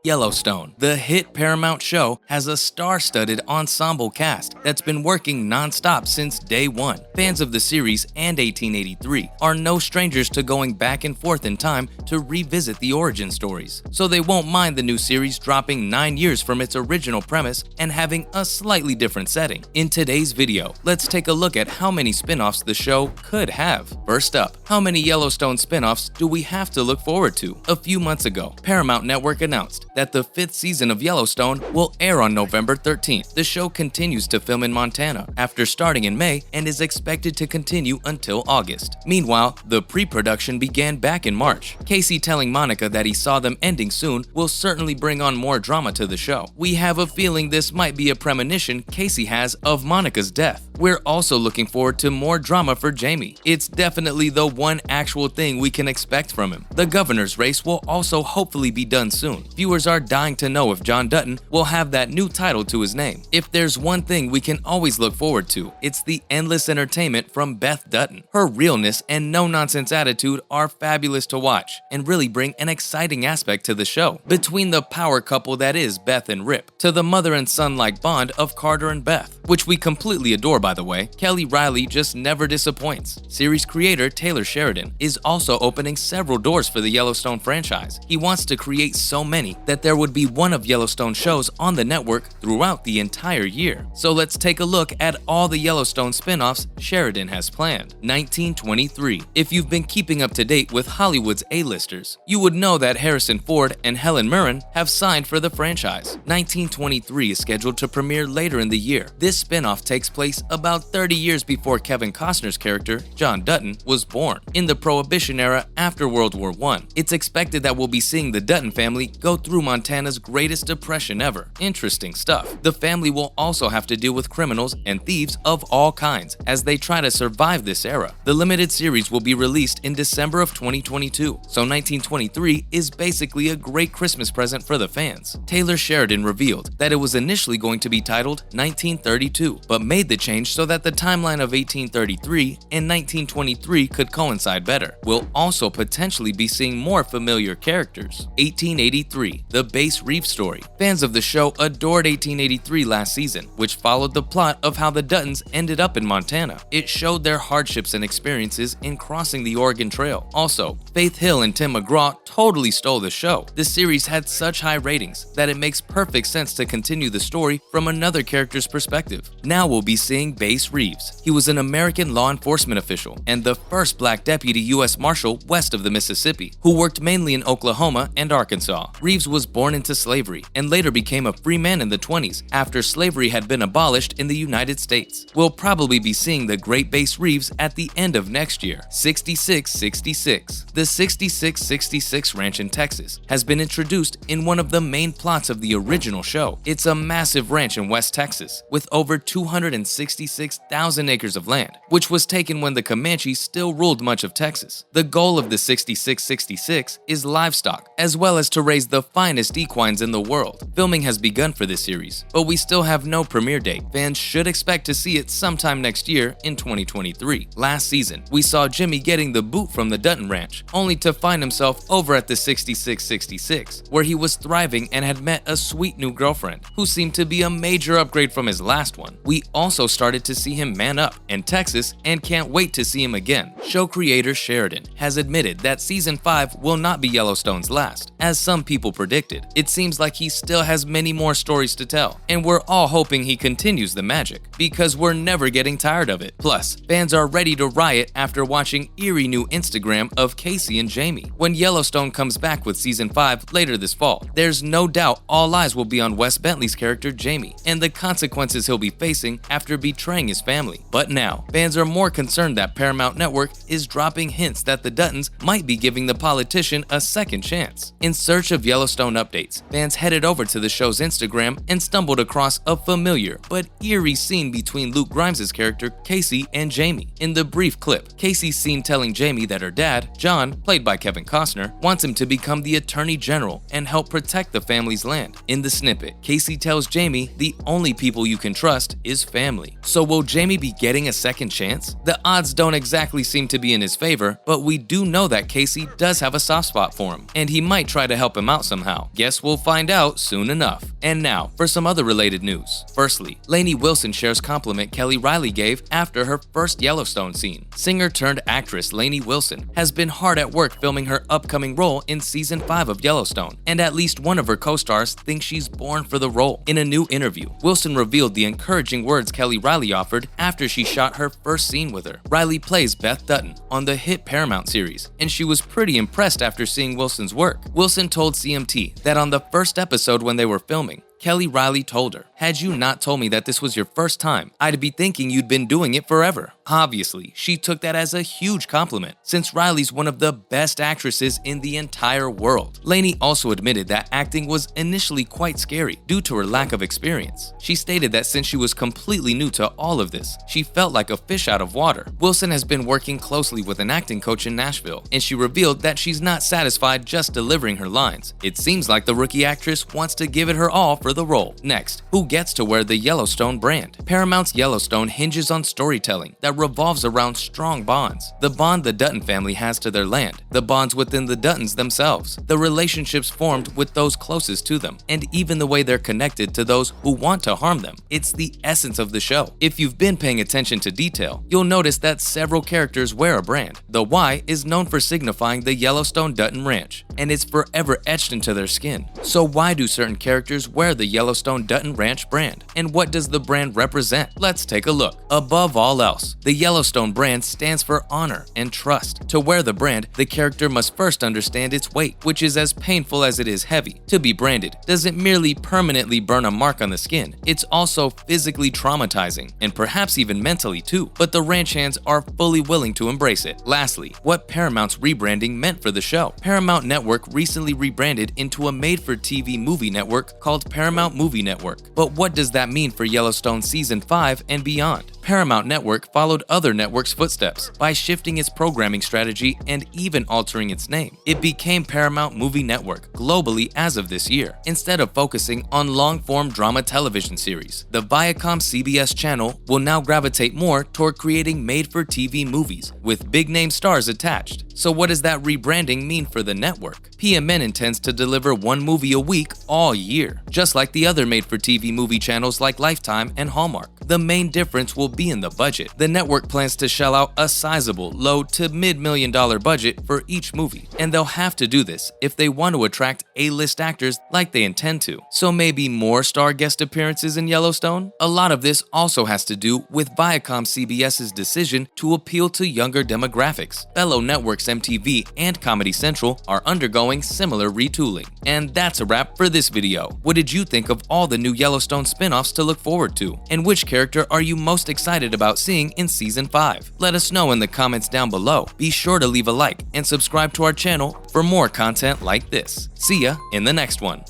Yellowstone, the hit Paramount show, has a star-studded ensemble cast that's been working non-stop since day one. Fans of the series and 1883 are no strangers to going back and forth in time to revisit the origin stories, so they won't mind the new series dropping 9 years from its original premise and having a slightly different setting. In today's video, let's take a look at how many spin-offs the show could have. First up, how many Yellowstone spin-offs do we have to look forward to? A few months ago, Paramount Network announced that the 5th season of Yellowstone will air on November 13th. The show continues to film in Montana after starting in May and is expected to continue until August. Meanwhile, the pre-production began back in March. Casey telling Monica that he saw them ending soon will certainly bring on more drama to the show. We have a feeling this might be a premonition Casey has of Monica's death. We're also looking forward to more drama for Jamie. It's definitely the one actual thing we can expect from him. The governor's race will also hopefully be done soon. Viewers are dying to know if John Dutton will have that new title to his name. If there's one thing we can always look forward to, it's the endless entertainment from Beth Dutton. Her realness and no-nonsense attitude are fabulous to watch and really bring an exciting aspect to the show. Between the power couple that is Beth and Rip, to the mother and son-like bond of Carter and Beth, which we completely adore by the way, Reilly just never disappoints. Series creator Taylor Sheridan is also opening several doors for the Yellowstone franchise. He wants to create so many that there would be one of Yellowstone shows on the network throughout the entire year. So let's take a look at all the Yellowstone spin-offs Sheridan has planned. 1923. If you've been keeping up to date with Hollywood's A-listers, you would know that Harrison Ford and Helen Mirren have signed for the franchise. 1923 is scheduled to premiere later in the year. This spin-off takes place about 30 years before Kevin Costner's character, John Dutton, was born, in the Prohibition era after World War I. It's expected that we'll be seeing the Dutton family go through Montana's greatest depression ever. Interesting stuff. The family will also have to deal with criminals and thieves of all kinds as they try to survive this era. The limited series will be released in December of 2022, so 1923 is basically a great Christmas present for the fans. Taylor Sheridan revealed that it was initially going to be titled 1932, but made the change so that the timeline of 1833 and 1923 could coincide better. We'll also potentially be seeing more familiar characters. 1883, the Base Reef story. Fans of the show adored 1883 last season, which followed the plot of how the Duttons ended up in Montana. It showed their hardships and experiences in crossing the Oregon Trail. Also, Faith Hill and Tim McGraw totally stole the show. The series had such high ratings that it makes perfect sense to continue the story from another character's perspective. Now we'll be seeing Base Reeves. He was an American law enforcement official and the first black deputy U.S. Marshal west of the Mississippi, who worked mainly in Oklahoma and Arkansas. Reeves was born into slavery and later became a free man in the 20s after slavery had been abolished in the United States. We'll probably be seeing the great Base Reeves at the end of next year. 6666. The 6666 Ranch in Texas has been introduced in one of the main plots of the original show. It's a massive ranch in West Texas with over 266,000 acres of land, which was taken when the Comanches still ruled much of Texas. The goal of the 6666 is livestock, as well as to raise the finest equines in the world. Filming has begun for this series, but we still have no premiere date. Fans should expect to see it sometime next year in 2023. Last season, we saw Jimmy getting the boot from the Dutton Ranch, only to find himself over at the 6666, where he was thriving and had met a sweet new girlfriend, who seemed to be a major upgrade from his last one. We also started to see him man up in Texas and can't wait to see him again. Show creator Sheridan has admitted that season 5 will not be Yellowstone's last, as some people predicted. It seems like he still has many more stories to tell, and we're all hoping he continues the magic, because we're never getting tired of it. Plus, fans are ready to riot after watching eerie new Instagram of Casey and Jamie. When Yellowstone comes back with season 5 later this fall, there's no doubt all eyes will be on Wes Bentley's character Jamie and the consequences he'll be facing after betraying his family. But now, fans are more concerned that Paramount Network is dropping hints that the Duttons might be giving the politician a second chance. In search of Yellowstone updates, fans headed over to the show's Instagram and stumbled across a familiar but eerie scene between Luke Grimes' character Casey and Jamie. In the brief clip, Casey's seen telling Jamie that her dad, John, played by Kevin Costner, wants him to become the Attorney General and help protect the family's land. In the snippet, Casey tells Jamie the only people you can trust is family. So will Jamie be getting a second chance? The odds don't exactly seem to be in his favor, but we do know that Casey does have a soft spot for him, and he might try to help him out somehow. Guess we'll find out soon enough. And now, for some other related news. Firstly, Lainey Wilson shares compliment Reilly gave after her first Yellowstone scene. Singer-turned-actress Lainey Wilson has been hard at work filming her upcoming role in Season 5 of Yellowstone, and at least one of her co-stars thinks she's born for the role. In a new interview, Wilson revealed the encouraging words Reilly offered after she shot her first scene with her. Reilly plays Beth Dutton on the hit Paramount series, and she was pretty impressed after seeing Wilson's work. Wilson told CMT that on the first episode when they were filming, Reilly told her, "Had you not told me that this was your first time, I'd be thinking you'd been doing it forever." Obviously, she took that as a huge compliment, since Reilly's one of the best actresses in the entire world. Lainey also admitted that acting was initially quite scary due to her lack of experience. She stated that since she was completely new to all of this, she felt like a fish out of water. Wilson has been working closely with an acting coach in Nashville, and she revealed that she's not satisfied just delivering her lines. It seems like the rookie actress wants to give it her all for the role. Next, who gets to wear the Yellowstone brand? Paramount's Yellowstone hinges on storytelling that revolves around strong bonds. The bond the Dutton family has to their land, the bonds within the Duttons themselves, the relationships formed with those closest to them, and even the way they're connected to those who want to harm them. It's the essence of the show. If you've been paying attention to detail, you'll notice that several characters wear a brand. The Y is known for signifying the Yellowstone Dutton Ranch, and it's forever etched into their skin. So why do certain characters wear the Yellowstone Dutton Ranch brand? And what does the brand represent? Let's take a look. Above all else, the Yellowstone brand stands for honor and trust. To wear the brand, the character must first understand its weight, which is as painful as it is heavy. To be branded doesn't merely permanently burn a mark on the skin, it's also physically traumatizing, and perhaps even mentally too. But the ranch hands are fully willing to embrace it. Lastly, what Paramount's rebranding meant for the show. Paramount Network recently rebranded into a made-for-TV movie network called Paramount Movie Network. But what does that mean for Yellowstone Season 5 and beyond? Paramount Network followed other networks' footsteps by shifting its programming strategy and even altering its name. It became Paramount Movie Network globally as of this year. Instead of focusing on long-form drama television series, the Viacom CBS channel will now gravitate more toward creating made-for-TV movies with big-name stars attached. So what does that rebranding mean for the network? PMN intends to deliver one movie a week all year, just like the other made-for-TV movie channels like Lifetime and Hallmark. The main difference will be in the budget. The network plans to shell out a sizable low to mid-million-dollar budget for each movie, and they'll have to do this if they want to attract A-list actors like they intend to. So maybe more star guest appearances in Yellowstone? A lot of this also has to do with Viacom CBS's decision to appeal to younger demographics. Fellow networks MTV and Comedy Central are undergoing similar retooling. And that's a wrap for this video. What did you think of all the new Yellowstone spin-offs to look forward to? And which character are you most excited about seeing in Season 5? Let us know in the comments down below. Be sure to leave a like and subscribe to our channel for more content like this. See ya in the next one.